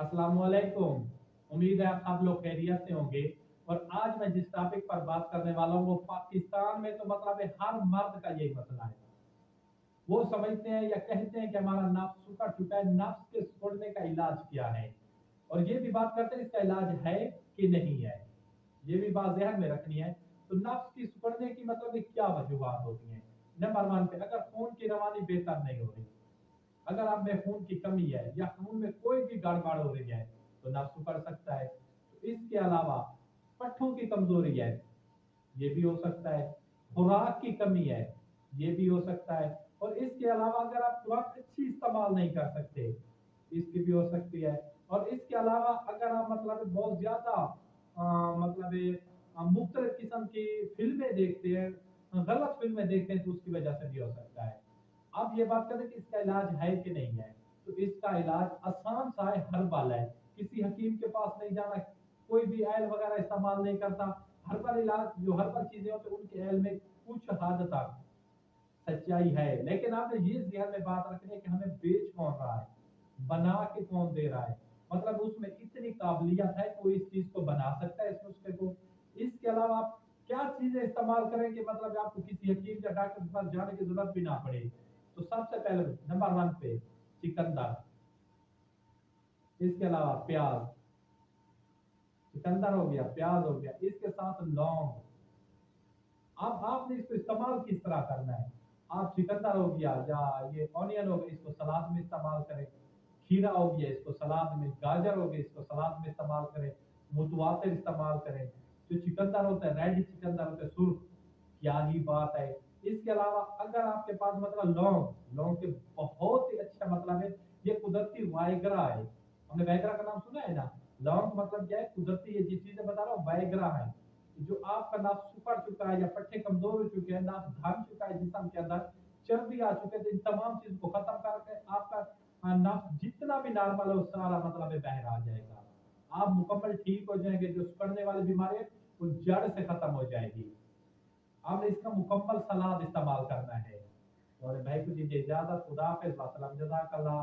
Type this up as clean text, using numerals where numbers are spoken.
अस्सलाम वालेकुम। उम्मीद है आप सब लोग खैरियत से होंगे। और आज मैं जिस टॉपिक पर बात करने वाला हूँ वो पाकिस्तान में तो मतलब है हर मर्द का यही मसला है। वो समझते हैं या कहते हैं कि हमारा नफ्स सुखड़ चुका है, नफ्स के सिकुड़ने का इलाज क्या है, और ये भी बात करते हैं इसका इलाज है कि नहीं है। ये भी बात ज़हन में रखनी है। तो नफ्स की सिकुड़ने की मतलब ये क्या वजूहत होती हैं। नंबर वन पे, अगर खून की रवानी बेहतर नहीं हो रही, अगर आप में खून की कमी है या खून में कोई भी गड़बड़ हो रही है तो नफ्स उखड़ सकता है। तो इसके अलावा पट्ठों की कमजोरी है, ये भी हो सकता है। खुराक की कमी है, ये भी हो सकता है। और इसके अलावा अगर आप खुराक अच्छी इस्तेमाल नहीं कर सकते, इसकी भी हो सकती है। और इसके अलावा अगर आप मतलब बहुत ज्यादा मतलब मुख्तलिफ किस्म की फिल्में देखते हैं, गलत फिल्में देखते हैं, तो उसकी वजह से भी हो सकता है। अब ये बात करें कि इसका इलाज है कि नहीं है। तो इसका इलाज आसान सा है, हर्बल है। किसी हकीम के पास नहीं जाना, कोई भी ऑयल वगैरह इस्तेमाल नहीं करता। हर्बल इलाज, जो हर्बल चीजें होती हैं उनके ऑयल में कुछ हद तक सच्चाई है, लेकिन आपने ये ध्यान में बात रखनी है कि हमें बेच कौन रहा है, बना के कौन दे रहा है। मतलब उसमें इतनी काबिलियत है, कोई इस चीज को बना सकता है इस नुस्खे को। इसके अलावा आप क्या चीजें इस्तेमाल करें कि मतलब आपको किसी हकीम या डॉक्टर के पास जाने की जरूरत भी ना पड़े। तो सबसे पहले नंबर वन पे चिकंदर, इसके अलावा प्याज, चिकंदर हो गया, प्याज हो गया, इसके साथ लौंग। अब आपने इसको इस्तेमाल किस तरह करना है। आप चुकंदर हो गया या ये ऑनियन हो गया, इसको सलाद में इस्तेमाल करें। खीरा हो गया, इसको सलाद में, गाजर हो गया, इसको सलाद में इस्तेमाल करें। मुतवातिर इस्तेमाल करें। जो चुकंदर होता है, रेड चुकंदर होता है, सुर्ख, क्या ही बात है। इसके अलावा अगर आपके पास मतलब लौंग, लौंग के बहुत ही अच्छा मतलब है, ये कुदरती वाइग्रा है। हमने वाइग्रा का नाम सुना है ना। लौंग मतलब क्या है, कुदरती, ये जिस चीजें बता रहा हूँ वाइग्रा है। जो आपका नाक सुखड़ चुका है या पट्टे कमजोर हो चुके हैं, नाक धन चुका है जिसम के अंदर, चर्बी आ चुके हैं, तो इन तमाम चीज को खत्म करके आपका नाक जितना भी नॉर्मल है वो सारा मतलब है बाहर आ जाएगा। आप मुकम्मल ठीक हो जाएंगे। जो सुखड़ने वाली बीमारी है वो जड़ से खत्म हो जाएगी। आपने इसका मुकम्मल सलाद इस्तेमाल करना है। और भाई को दीजिए इजाजत, खुदा हाफिज़, वसलम, जज़ाकल्लाह।